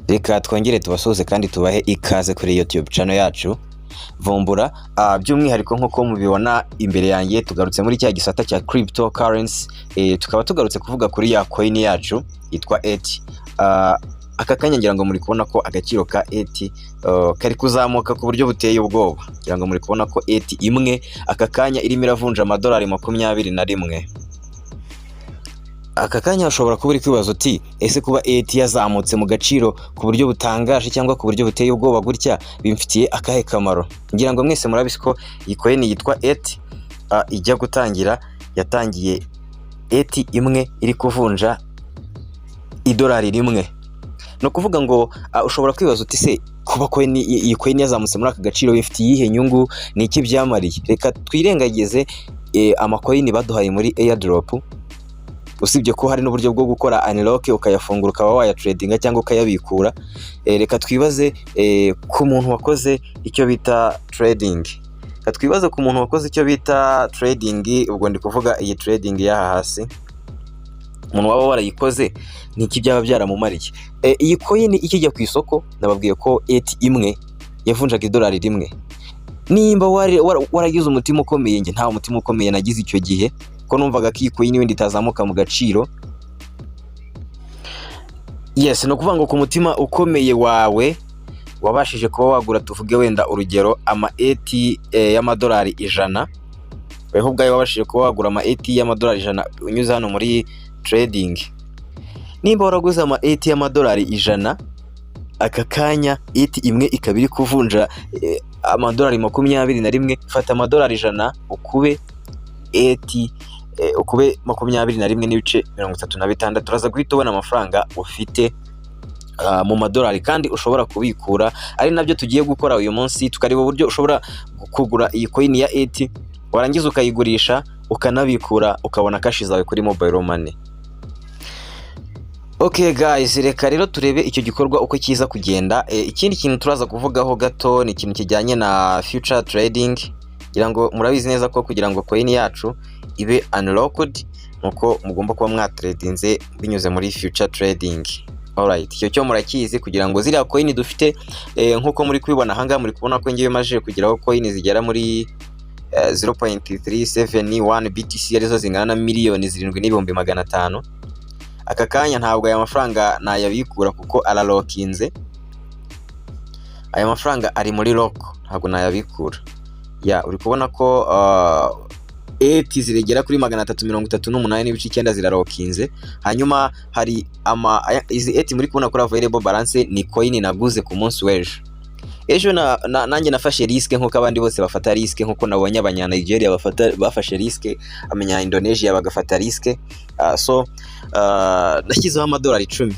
Reka twongere tubasuhuze kandi tubahe ikaze kuri YouTube channel yacu Vumbura. By'umwihariko nk'uko mubibona imbere yanjye tugarutse muri cya gisata cya cryptocurrency, tukaba tugarutse kuvuga kuri ya coin yacu yitwa ETH. Aka kanya ngira ngo muri kubona ko agaciro ka ETH kari kuzamuka ku buryo buteye ubwoba. Ngira ngo muri kubona ko ETH imwe aka kanya irimo iravunja amadolari 21. Aka kanya ushobora kuba uri kwibaza uti ese kuba ETH yazamutse mu gaciro ku buryo butangaje cyangwa ku buryo buteye ubwoba gutya bimfitiye akahe kamaro? Ngira ngo mwese murabisi ko iyi coin yitwa ETH ijya gutangira yatangiye ETH imwe iri kuvunja idolari rimwe. No kuvuga ngo ushobora kwibaza uti se kuba iyi coin yazamutse muri aka gaciro bifitiye iyihe nyungu, ni iki byamariye? Reka twirengagize amacoin baduhaye muri airdrop, usibye ko hari n'uburyo bwo gukora unlock ukayafungura ukaba waya tradinga cyangwa ukayabikura. Reka twibaze ku muntu wakoze icyo bita trading. Katwibaze ku muntu wakoze icyo bita trading, ubwo ndi kuvuga iyi trading yaha hasi. Umuntu waba warayikoze ni iki byaba byaramumariye? Iyi coin ikijya ku isoko nababwiye ko ETH imwe yavunjaga idolari rimwe. Nimba waragize umutima ukomeye, nge nta umutima ukomeye nagize icyo gihe, ko numvaga ko iyi coin wenda itazamuka mu gaciro. Yes, no kuvuga ngo ku mutima ukomeye wawe wabashije kuba wagura, tuvuge wenda urugero ama ETH y'amadolari 100. Weho ubwawe wabashije kuba wagura ama ETH y'amadolari 100 unyuze hano muri trading. Nimba waraguze ama ETH y'amadolari 100, aka kanya ETH imwe ikabiri kuvunja amadolari 21, fata amadolari 100 ukube ETH ukube 21.36, turaza guhita ubona amafaranga ufite mu madolari kandi ushobora kubikura. Ari nabyo tugiye gukora uyu munsi, tukareba uburyo ushobora kugura iyi coin ya ETH warangiza ukayigurisha ukanabikura ukabona cash zawe kuri mobile money. Okay guys, reka rero turebe icyo gikorwa uko kiza kugenda. Ikindi kintu turaza kuvugaho gato ni ikintu kijyanye na future trading. Ngira ngo murabizi neza ko kugira ngo coin yacu ibe unlocked nuko mugomba kuba mwatradinze binyuze muri future trading. Alright, icyo cyo murakizi. Kugira ngo ziriya coin dufite nkuko muri kubibona hanga, muri kubona ko ngiye maje kugeraho coin zigera muri 0.371 BTC arizo zingana na miliyoni 7,500,000. Aka kanya ntabwo aya mafaranga nayabikura kuko aralokinze. Aya mafaranga ari muri lock, ntabwo nayabikura. Uri kubona ko ETH ziregera kuri 338.9 zirarokinze. Hanyuma hari izi ETH muri kubona kuri available balance ni coin naguze ku munsi w'ejo. Ejo nanjye nafashe risk nkuko abandi bose bafata risk, nkuko nabonye abanya Nigeria bafashe risk, amenya Indonesia bagafata risk. Nashyizeho amadolari 10.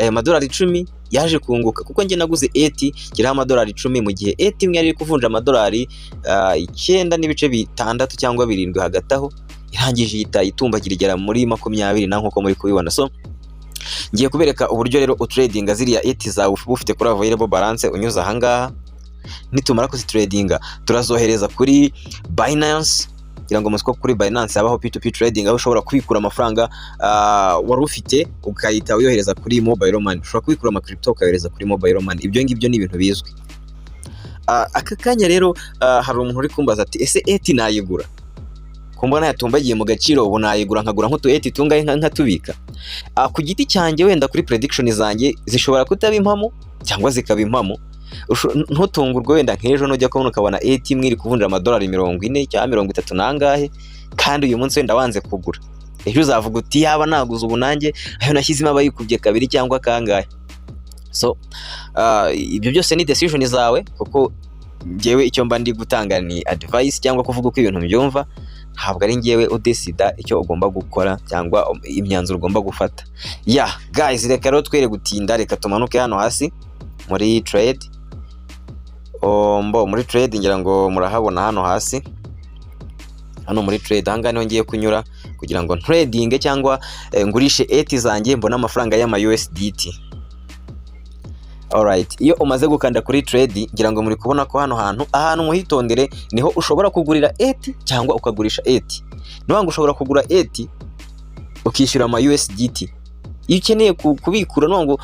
Amadolari 10 yaje kunguka kuko nge naguze ETH kira amadolari 10 mu gihe ETH imwe yari kuvunja amadolari 9.6 cyangwa 7 hagati aho, irangije itumbagira muri 20 na nkuko muri kubibona. Ngiye kubereka uburyo rero utradinga ziriya ETH zawe ufite kuri available balance unyuza ahangaha. Nitumara kuzitradinga turazohereza kuri Binance. Ngira ngo musiko kuri Binance habaho P2P trading, aho ushobora kubikura amafaranga wari ufite ukayita uyohereza kuri mobile money. Ushobora kubikura ama crypto ukayohereza kuri mobile money. Ibyo ngibyo ni ibintu bizwi. Aka kanya rero hari umuntu uri kumbaza ati ese ETH nayigura? Kumbona yatumbagiye mu gaciro, ubu nayigura nkagura nk'utu ETH tungaye nkatubika? Ku giti cyanjye wenda kuri prediction zanjye zishobora kutaba impamo cyangwa zikaba impamo. Ntutungurwe wenda nk'ejo nujya kubona ukabona ETH imwe iri kuvunja amadolari 40 cyangwa 30 nangahe, kandi uyu munsi wenda wanze kugura. Ejo uzavuga uti yaba naguze ubu nanjye ayo nashyizemo abayikubye kabiri cyangwa kangahe. Ibyo byose ni decision zawe, kuko ngewe icyo mba ndi gutanga ni advice cyangwa kuvuga uko ibintu mbyumva. Ntabwo ari ngewe udesida icyo ugomba gukora cyangwa imyanzuro ugomba gufata. Guys, reka rero twere gutinda, reka tumanuke hano hasi muri trade. Muri trade ngira ngo murahabona hano hasi. Hano muri trade hanga niho ngiye kunyura kugira ngo trading cyangwa ngurishe ETH zanjye mbona amafaranga y'ama USDT. Alright, iyo umaze gukanda kuri trade ngira ngo muri kubona ko hano ahantu muhitondere niho ushobora kugurira ETH cyangwa ukagurisha ETH. Niho ushobora kugura ETH ukishyura ama USDT. Iyo ukeneye kubikura ngo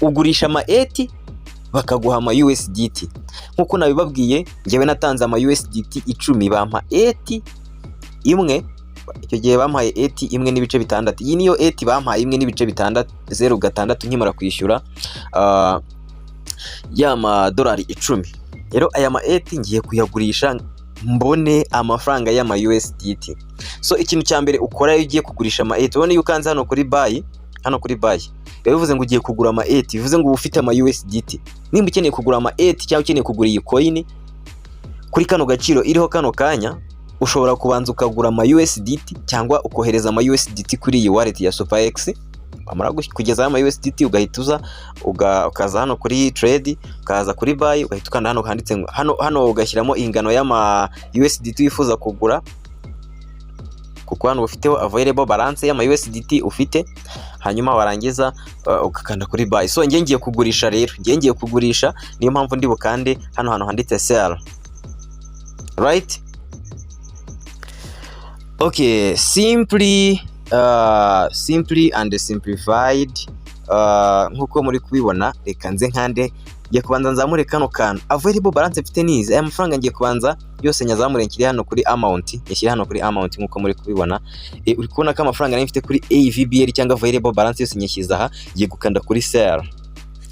ugurisha ama ETH bakaguha ama USDT. Nkuko nabibabwiye njyewe natanze ama USDT 10 bampa ETH imwe, icyo gihe bampaye ETH imwe n'ibice bitandatu. Iyi niyo ETH bampaye imwe n'ibice bitandatu 0.6 nkimara kwishyura ya madolari 10. Rero aya ma ETH ngiye kuyagurisha mbone amafaranga y'ama USDT. So ikintu cya mbere ukora iyo ugiye kugurisha ama ETH, ubone yuko kanze hano kuri buy, bivuze ngo ugiye kugura ama ETH, bivuze ngo ufite ama USDT. Nimba ukeneye kugura ama ETH cyangwa ukeneye kugura iyi coin kuri kano gaciro iriho kano kanya, ushobora kubanza ukagura ama USDT cyangwa ukohereza ama USDT kuri iyi wallet ya SuperX. Amara kugeza ama USDT ugahita ukaza hano kuri trade, ukaza kuri buy, ugahita ukanda hano handitse hano ugashyiramo ingano y'ama USDT wifuza kugura, kuko hano ufiteho available balance y'ama USDT ufite. Hanyuma warangiza ugakanda kuri buy. So ngiye kugurisha rero, ngiye kugurisha, niyo mpamvu ndi bukande hano handitse sell, right? Okay, simply and simplified. Nkuko muri kubibona, reka nze nkande ngiye kubanza nzamure kano kantu available balance mfite nize. Aya mafaranga ngiye kubanza yose nyazamure nkiri hano kuri amount, nyishyira hano kuri amount nkuko muri kubibona. Uri kubona ko amafaranga nari mfite kuri AVBL cyangwa available balance yose nyishyiza aha, ngiye gukanda kuri sell.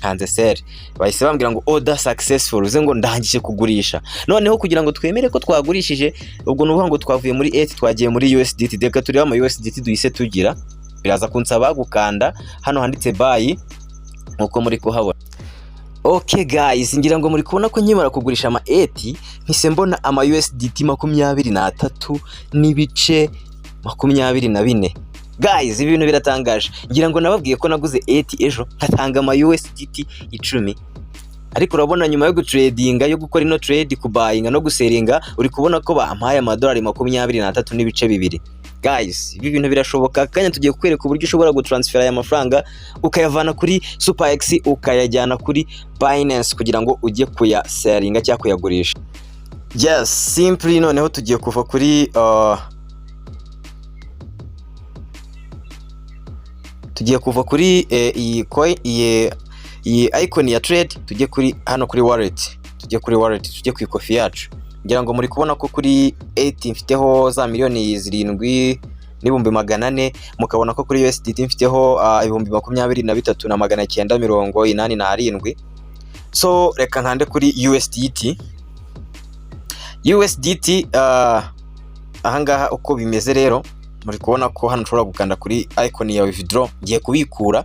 Hanze sell bahise bambwira ngo order successful, uze ngo ndangije kugurisha. Noneho kugira ngo twemere ko twagurishije, ubwo nuvuga ngo twavuye muri ETH twagiye muri USDT. Deka turiho ama USDT duhise tugira, biraza kunsaba gukanda hano handitse buy nkuko muri kuhabona. Okay guys, ngira ngo muri kubona ko nkimara kugurisha ama ETH mpise mbona ama USDT 23 n'ibice 24. Guys, ibi bintu biratangaje. Ngira ngo nababwiye ko naguze ETH ejo nkatanga ama USDT 10. Ariko urabona nyuma yo gutradinga, yo gukora ino trade, kubuyinga no guseringa, uri kubona ko bampaye amadolari 23 n'ibice 2. Guys, ibi bintu birashoboka. Kanya tugiye kukwereka uburyo ushobora gutransfera aya mafaranga ukayavana kuri SuperX ukayajyana kuri Binance kugira ngo ujye kuyaseringa cyangwa kuyagurisha. Yes, simply noneho tugiye kuva kuri iyi coin, iyi icon ya trade, tujye kuri hano kuri wallet, tujye ku ikofi yacu. Ngira ngo muri kubona ko kuri 8 mfiteho za miliyoni 7,400, mukabona ko kuri USDT mfiteho 23,987. So reka nkande kuri USDT ahangaha uko bimeze. Rero muri kubona ko hano ushobora gukanda kuri icon ya withdraw. Ngiye kubikura,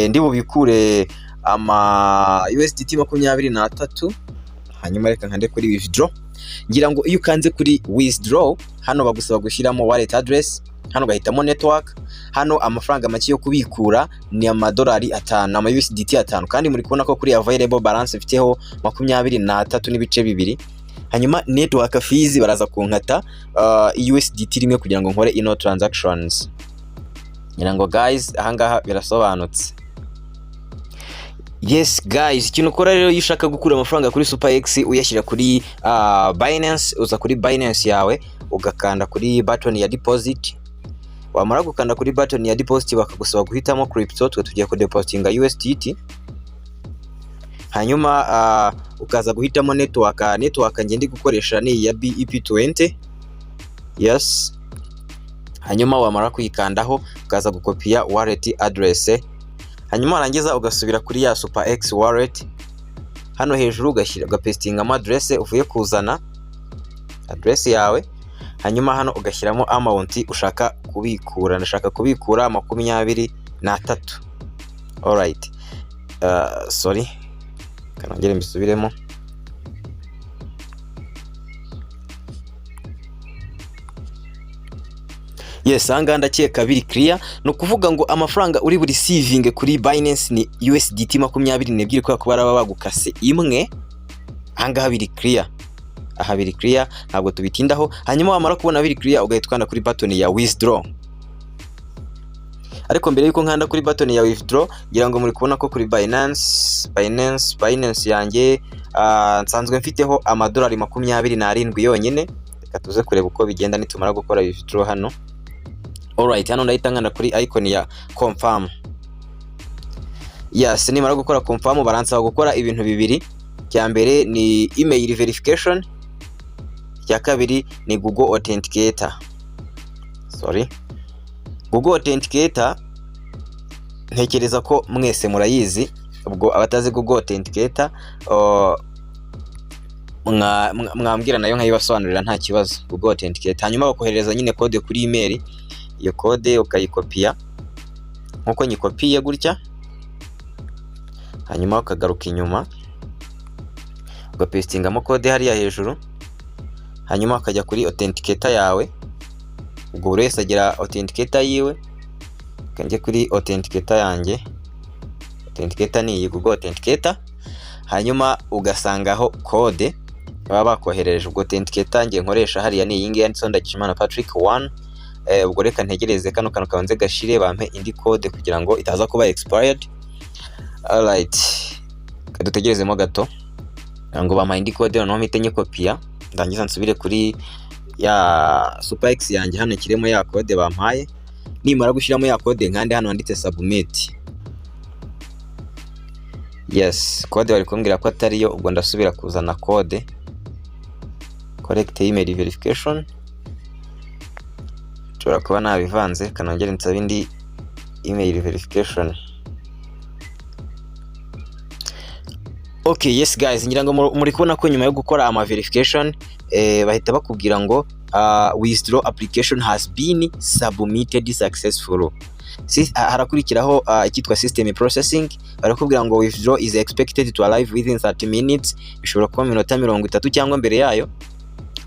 ndi bubikure ama USDT 23. Hanyuma reka nkande kuri withdraw. Ngira ngo iyo ukanze kuri withdraw, hano bagusaba gushyiramo wallet address, hano gahitamo network. Hano amafaranga make yo kubikura ni amadolari 5, ama USDT 5, kandi muri kubona ko kuri available balance mfiteho 23 n'ibice 2. Hanyuma network fees baraza kunkata USDT rimwe kugira ngo nkore ino transactions. Ngira ngo guys ahangaha birasobanutse. Yes guys, ikintu ukora rero iyo ushaka gukura amafaranga kuri SuperX uyashyira kuri Binance, uza kuri Binance yawe ugakanda kuri button ya deposit. Wamara gukanda kuri button ya deposit bakagusaba guhitamo crypto, tugiye ku depositinga USDT. Hanyuma ukaza guhitamo network ngiye ndi gukoresha ni ya BEP20. Yes. Hanyuma wamara kuyikandaho ukaza gukopiya wallet address. Hanyuma warangiza ugasubira kuri ya SuperX wallet. Hano hejuru ugapestinga address uvuye kuzana, address yawe. Hanyuma hano ugashyiramo amount ushaka kubikura. Ndashaka kubikura 23. Alright. Sorry. Kanongere mbisubiremo. Yes, anga ndakeka biri clear. No kuvuga ngo amafaranga uri buri receiving kuri Binance ni USDT 22 kwa kuba baba bagukase imwe. Anga biri clear. Aha biri clear, ntabwo tubitindaho. Hanyuma wamara kubona biri clear ugahitwanda kuri button ya withdraw. Ariko mbere yuko nkanda kuri button ya withdraw, ngira ngo muri kubona ko kuri Binance yanjye nsanzwe mfiteho amadolari 27 yonyine. Reka tuze kureba uko bigenda nitumara gukora withdraw hano. Alright, hano ndahita nkanda kuri icon ya confirm. yes, nimara gukora confirm baransaba gukora ibintu bibiri. Cya mbere ni email verification, cya kabiri ni Google Authenticator. Google Authenticator ntekereza ko mwese murayizi. Ubwo abatazi Google Authenticator mwambwira nayo nkayibasobanurira nta kibazo. Google Authenticator hanyuma bakohereza nyine code kuri email, iyo code ukayikopiya nkuko nyikopiye gutya, hanyuma ukagaruka inyuma ugapestingamo code hariya hejuru, hanyuma ukajya kuri Authenticator yawe. Ubwo buri wese agira Authenticator yiwe, kanjye kuri Authenticator yanjye. Authenticator ni iyi Google Authenticator, hanyuma ugasangaho code baba bakohereje. Ubwo Authenticator ngiye nkoresha hariya ni iyi ngiyi yanditseho Ndagijimana Patrick 1. Ubwo reka ntegereze kano kabanze gashire bampe indi code kugira ngo itaza kuba expired. Alright, kadutegerezemo gato ngo bampa indi code, noneho mpite nyikopiya ndangiza nsubire kuri ya SuperX yanjye hano kiremo ya code bampaye. Nimara gushyiramo ya code nkande hano handitse submit. Yes, code bari kumbwira ko atariyo. Ubwo ndasubira kuzana code correct email verification. Nshobora kuba nabivanze, kanongere nsaba indi email verification. Okay, yes guys, ngira ngo muri kubona ko nyuma yo gukora ama verification bahita bakubwira ngo withdraw application has been submitted successful. Harakurikiraho ikitwa system processing. Barakubwira ngo withdraw is expected to arrive within 30 minutes. Bishobora kuba minota 30 cyangwa mbere yayo.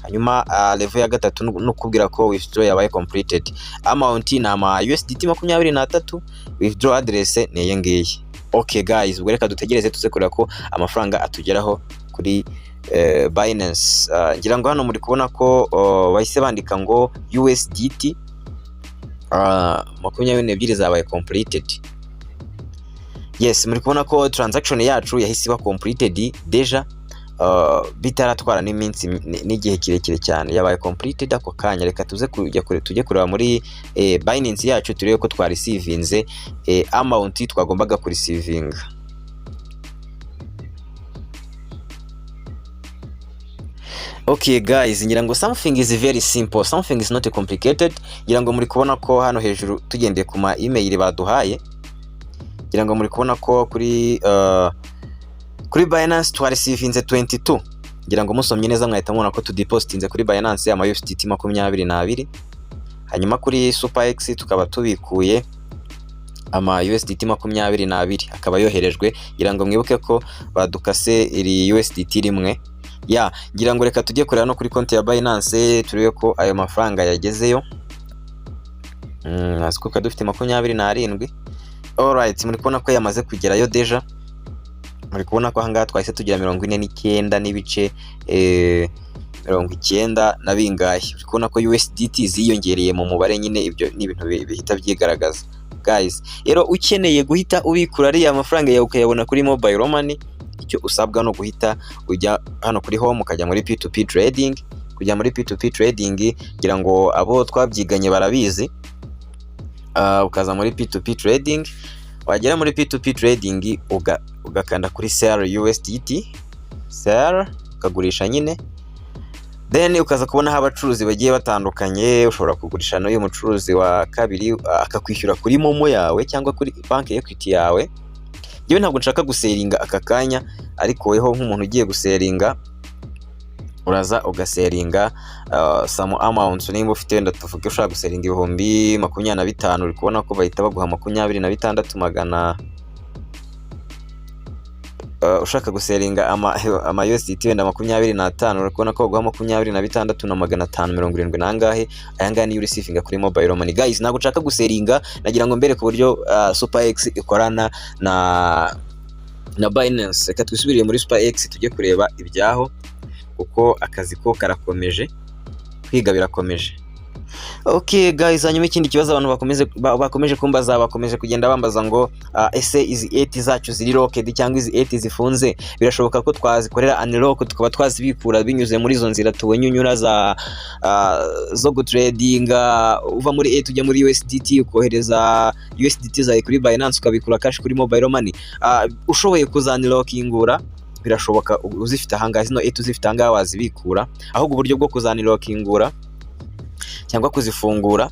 Hanyuma level ya gatatu no kubwira ko withdraw yabaye completed. Amount ni ama USDT 23. Withdraw address ni iyi ngiyi. Okay guys, ubwo reka dutegereze tuze kureba ko amafaranga atugeraho kuri Binance. Ngira ngo hano muri kubona ko bahise bandika ngo USDT 22 zabaye completed. Yes, muri kubona ko transaction yacu yahise iba completed deja, bitaratwara n'iminsi n'igihe kirekire cyane, yabaye completed ako kanya. Reka tujye kureba muri Binance yacu turebe ko twarisivinze amount twagombaga kurisivinga. Okay guys, ngira ngo something is very simple, something is not complicated. Ngira ngo muri kubona ko hano hejuru tugendeye ku ma email baduhaye, ngira ngo muri kubona ko kuri Binance twarisivinze 22. Ngira ngo musomye neza mwahita mubona ko tudepositinze kuri Binance ama USDT 22. Hanyuma kuri SuperX tukaba tubikuye ama USDT 22 akaba yoherejwe. Ngira ngo mwibuke ko badukase iri USDT rimwe. Ngira ngo reka tujye kureba no kuri konti ya Binance turebe ko ayo mafaranga yagezeyo. Asiko kadufite 27. Alright, muri kubona ko yamaze kugerayo deja. Muri kubona ko ahangaha twahise tugira 49 n'ibice 90 na bingahe. Muri kubona ko USDT ziyongereye mu mubare, nyine ibyo ni ibintu bihita byigaragaza. Guys, rero ukeneye guhita ubikura ari amafaranga yawe ukayabona kuri mobile money, icyo usabwa no guhita ujya hano kuri home ukajya muri P2P trading. Kujya muri P2P trading ngira ngo abo twabyiganye barabizi. Ukaza muri P2P trading, wagera muri P2P trading ugakanda kuri sell USDT, sell ukagurisha nyine. Then ukaza kubona abacuruzi bagiye batandukanye. Ushobora kugurisha n'uyu mucuruzi wa kabiri akakwishyura kuri momo yawe cyangwa kuri bank equity yawe. Yewe ntabwo nshaka guseringa aka kanya, ariko weho nk'umuntu ugiye guseringa uraza ugaseringa some amounts. Nimba ufite wenda tuvuge ushaka guseringa 25,000, uri kubona ko bahita baguha 26,magana. Ushaka guseringa ama USDT wenda 25, uri kubona ko baguha 26,570 nangahe. Aya ngaya ni receiving kuri mobile money. Guys, ntabwo nshaka guseringa, nagira ngo mbere ku buryo SuperX ikorana na Binance. Reka twisubiriye muri SuperX tujye kureba ibyaho, kuko akazi ko karakomeje, kwiga birakomeje. Okay guys, hanyuma ikindi kibazo abantu bakomeje kumbaza, bakomeje kugenda bambaza ngo ese izi 8 zacu ziri locked cyangwa izi 8 zifunze birashoboka ko twazikorera unlock tukaba twazibikura binyuze muri izo nzira tubonye unyura zo gutradinga uva muri 8 ujya muri USDT ukohereza USDT zawe kuri Binance ukabikura cash kuri mobile money. Ushoboye kuzanlockingura birashoboka uzifite ahangaha, zino 8 uzifite ahangaha wazibikura, ahubwo uburyo bwo kuzanlockingura cyangwa kuzifungura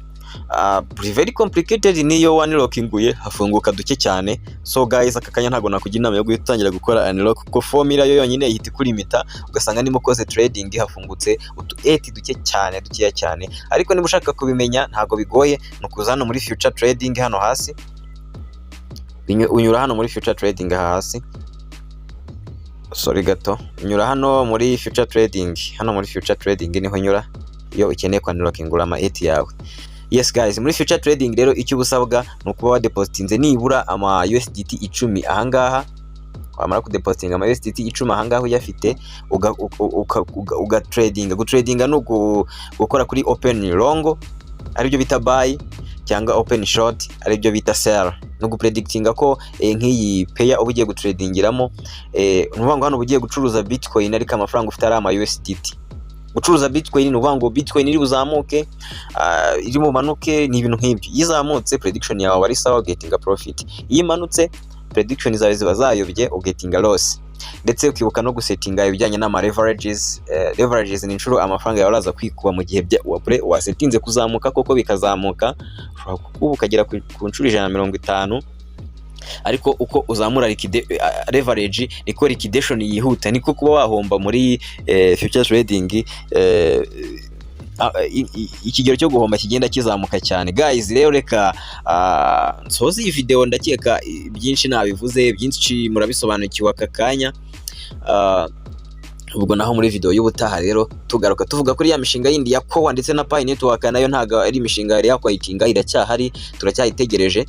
very complicated, niyo unlockinguye hafunguka duke cyane. So guys, aka kanya ntago nakugira inama yo gutangira gukora unlock kuko formula yo yonyine ihita kulimita ugasanga nimo koze trading hafungutse utu 8 duke cyane dukiya cyane. Ariko niba ushaka kubimenya ntago bigoye, nukuza hano muri future trading hano hasi, unyura hano muri future trading hasi, sorry gato, unyura hano muri future trading, hano muri future trading niho nyura iyo ukeneye unlockingura ama 8 yawe. Yes guys, muri future trading rero icyo ubusabwa nukuba wa depositinze nibura ama USDT 10 ahangaha. Wamara ku depositinga ama USDT 10 ahangaha uyafite uga trading. Gutradinga no gukora kuri open long ari byo bita buy cyangwa open short ari byo bita sell. No gupredictinga ko nk'iyi pair ubugiye gutradingiramo nuvuga ngo hano ubugiye gucuruza Bitcoin ariko amafaranga ufite ari ama USDT. Gucuruza Bitcoin nuvuga ngo Bitcoin iri buzamuke, iri mu manuke, ni ibintu nk'ibyo. Yizamutse prediction yawe ari sawa, getting a profit. Yimanutse prediction zawe ziba zayobye, getting a loss. Ndetse ukibuka no gusettinga ibijyanye n'ama leverages. Leverages ni inshuro amafaranga yawe araza kwikuba mu gihe wasetinze kuzamuka koko bikazamuka, ubu ukagera ku nshuro 150. Ariko uko uzamura leverage niko liquidation yihuta, niko kuba wahomba muri future trading. Ikigero cyo guhomba kigenda kizamuka cyane. Guys, rero reka nsoze iyi video, ndakeka byinshi nabivuze, byinshi murabisobanukiwe aka kanya. Ubwo naho muri video y'ubutaha rero tugaruka tuvuga kuri ya mishinga yindi ya Kowa ndetse na Pi Network, nayo ntago ari imishinga yari yakwayitinga, iracyahari, turacyayitegereje.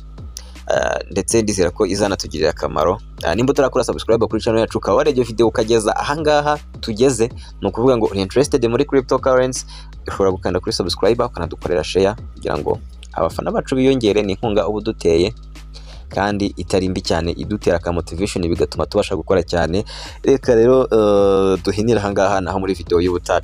Ndetse ndizera ko izanatugirira akamaro. Nimba utarakora subscribe kuri channel yacu ukaba warebye video ukageza ahangaha tugeze, no kuvuga ngo uri interested muri cryptocurrency, ushobora gukanda kuri subscribe ukanadukorera share kugira ngo abafana bacu biyongere. Ni inkunga ubu duteye kandi itari mbi cyane, idutera ka motivation bigatuma tubasha gukora cyane. Reka rero duhinira ahangaha naho muri video y'ubutaha.